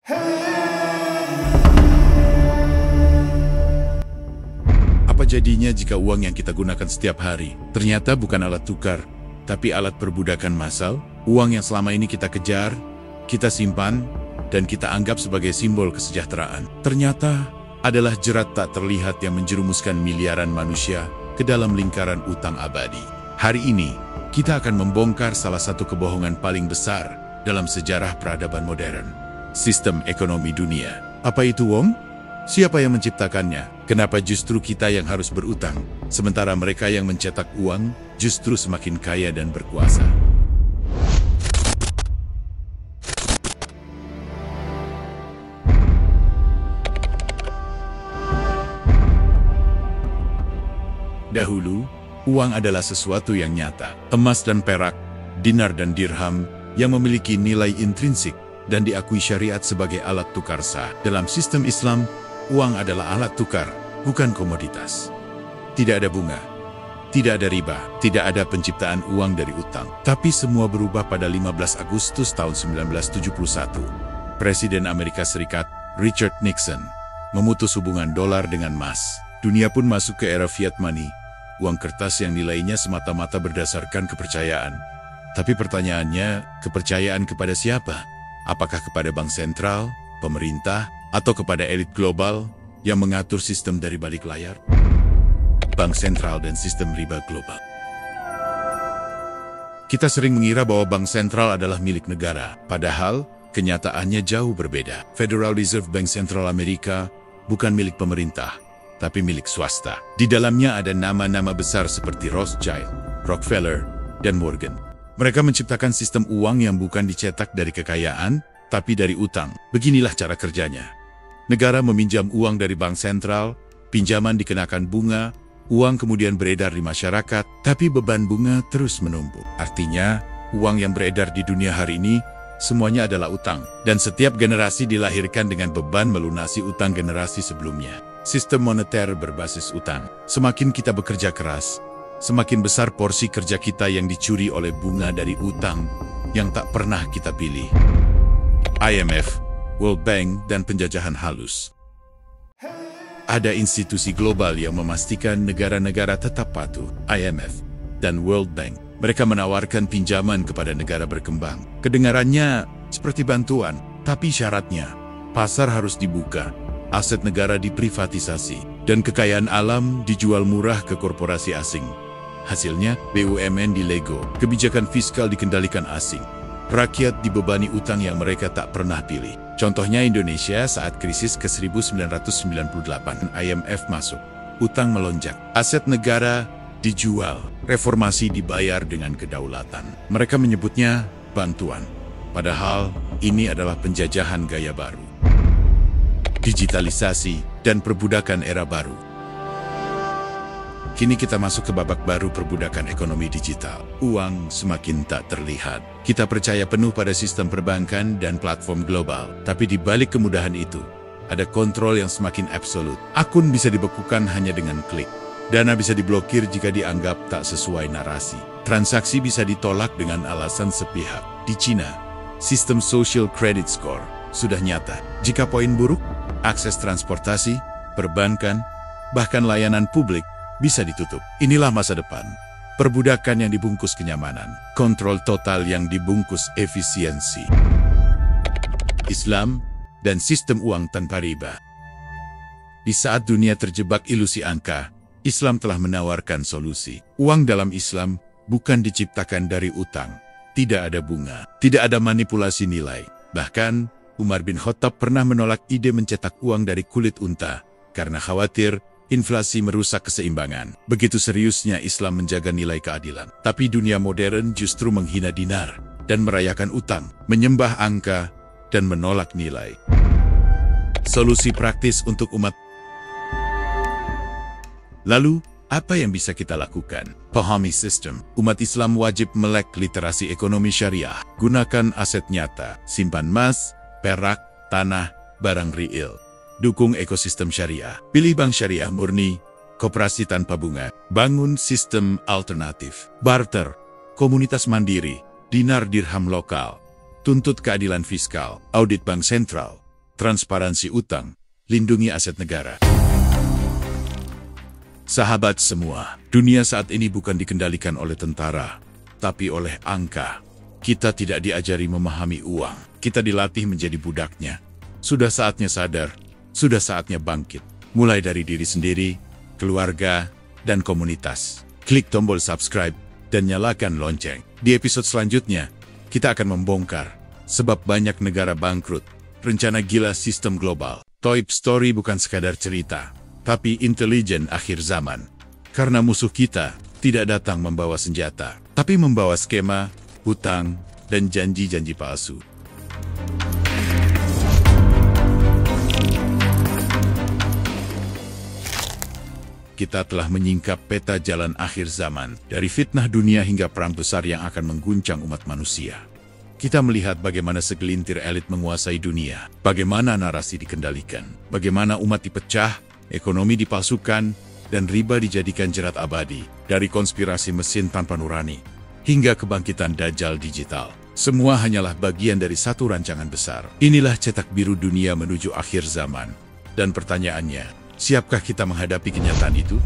Apa jadinya jika uang yang kita gunakan setiap hari ternyata bukan alat tukar, tapi alat perbudakan massal? Uang yang selama ini kita kejar, kita simpan, dan kita anggap sebagai simbol kesejahteraan, ternyata adalah jerat tak terlihat yang menjerumuskan miliaran manusia ke dalam lingkaran utang abadi. Hari ini, kita akan membongkar salah satu kebohongan paling besar dalam sejarah peradaban modern. Sistem ekonomi dunia. Apa itu uang? Siapa yang menciptakannya? Kenapa justru kita yang harus berutang, sementara mereka yang mencetak uang justru semakin kaya dan berkuasa? Dahulu, uang adalah sesuatu yang nyata. Emas dan perak, dinar dan dirham yang memiliki nilai intrinsik dan diakui syariat sebagai alat tukar sah. Dalam sistem Islam, uang adalah alat tukar, bukan komoditas. Tidak ada bunga, tidak ada riba, tidak ada penciptaan uang dari utang. Tapi semua berubah pada 15 Agustus tahun 1971. Presiden Amerika Serikat, Richard Nixon, memutus hubungan dolar dengan emas. Dunia pun masuk ke era fiat money, uang kertas yang nilainya semata-mata berdasarkan kepercayaan. Tapi pertanyaannya, kepercayaan kepada siapa? Apakah kepada bank sentral, pemerintah, atau kepada elit global yang mengatur sistem dari balik layar? Bank sentral dan sistem riba global. Kita sering mengira bahwa bank sentral adalah milik negara, padahal kenyataannya jauh berbeda. Federal Reserve Bank Sentral Amerika bukan milik pemerintah, tapi milik swasta. Di dalamnya ada nama-nama besar seperti Rothschild, Rockefeller, dan Morgan. Mereka menciptakan sistem uang yang bukan dicetak dari kekayaan, tapi dari utang. Beginilah cara kerjanya. Negara meminjam uang dari bank sentral, pinjaman dikenakan bunga, uang kemudian beredar di masyarakat, tapi beban bunga terus menumpuk. Artinya, uang yang beredar di dunia hari ini semuanya adalah utang, dan setiap generasi dilahirkan dengan beban melunasi utang generasi sebelumnya. Sistem moneter berbasis utang. Semakin kita bekerja keras, semakin besar porsi kerja kita yang dicuri oleh bunga dari utang yang tak pernah kita pilih. IMF, World Bank, dan penjajahan halus. Ada institusi global yang memastikan negara-negara tetap patuh. IMF dan World Bank. Mereka menawarkan pinjaman kepada negara berkembang. Kedengarannya seperti bantuan, tapi syaratnya, pasar harus dibuka, aset negara diprivatisasi, dan kekayaan alam dijual murah ke korporasi asing. Hasilnya, BUMN dilego, kebijakan fiskal dikendalikan asing. Rakyat dibebani utang yang mereka tak pernah pilih. Contohnya Indonesia saat krisis ke-1998, IMF masuk. Utang melonjak, aset negara dijual, reformasi dibayar dengan kedaulatan. Mereka menyebutnya bantuan, padahal ini adalah penjajahan gaya baru. Digitalisasi dan perbudakan era baru. Kini kita masuk ke babak baru perbudakan ekonomi digital. Uang semakin tak terlihat. Kita percaya penuh pada sistem perbankan dan platform global. Tapi di balik kemudahan itu, ada kontrol yang semakin absolut. Akun bisa dibekukan hanya dengan klik. Dana bisa diblokir jika dianggap tak sesuai narasi. Transaksi bisa ditolak dengan alasan sepihak. Di Cina, sistem social credit score sudah nyata. Jika poin buruk, akses transportasi, perbankan, bahkan layanan publik bisa ditutup. Inilah masa depan. Perbudakan yang dibungkus kenyamanan. Kontrol total yang dibungkus efisiensi. Islam dan sistem uang tanpa riba. Di saat dunia terjebak ilusi angka, Islam telah menawarkan solusi. Uang dalam Islam bukan diciptakan dari utang. Tidak ada bunga. Tidak ada manipulasi nilai. Bahkan, Umar bin Khattab pernah menolak ide mencetak uang dari kulit unta karena khawatir inflasi merusak keseimbangan. Begitu seriusnya Islam menjaga nilai keadilan. Tapi dunia modern justru menghina dinar dan merayakan utang, menyembah angka, dan menolak nilai. Solusi praktis untuk umat. Lalu, apa yang bisa kita lakukan? Pahami sistem. Umat Islam wajib melek literasi ekonomi syariah. Gunakan aset nyata, simpan emas, perak, tanah, barang real. Dukung ekosistem syariah. Pilih bank syariah murni, koperasi tanpa bunga. Bangun sistem alternatif. Barter, komunitas mandiri, dinar dirham lokal. Tuntut keadilan fiskal, audit bank sentral, transparansi utang, lindungi aset negara. Sahabat semua, dunia saat ini bukan dikendalikan oleh tentara, tapi oleh angka. Kita tidak diajari memahami uang, kita dilatih menjadi budaknya. Sudah saatnya sadar, sudah saatnya bangkit. Mulai dari diri sendiri, keluarga, dan komunitas. Klik tombol subscribe dan nyalakan lonceng. Di episode selanjutnya, kita akan membongkar sebab banyak negara bangkrut, rencana gila sistem global. Toy Story bukan sekadar cerita, tapi intelijen akhir zaman. Karena musuh kita tidak datang membawa senjata, tapi membawa skema, hutang, dan janji-janji palsu. Kita telah menyingkap peta jalan akhir zaman, dari fitnah dunia hingga perang besar yang akan mengguncang umat manusia. Kita melihat bagaimana segelintir elit menguasai dunia, bagaimana narasi dikendalikan, bagaimana umat dipecah, ekonomi dipalsukan, dan riba dijadikan jerat abadi, dari konspirasi mesin tanpa nurani, hingga kebangkitan Dajjal digital. Semua hanyalah bagian dari satu rancangan besar. Inilah cetak biru dunia menuju akhir zaman. Dan pertanyaannya, siapkah kita menghadapi kenyataan itu?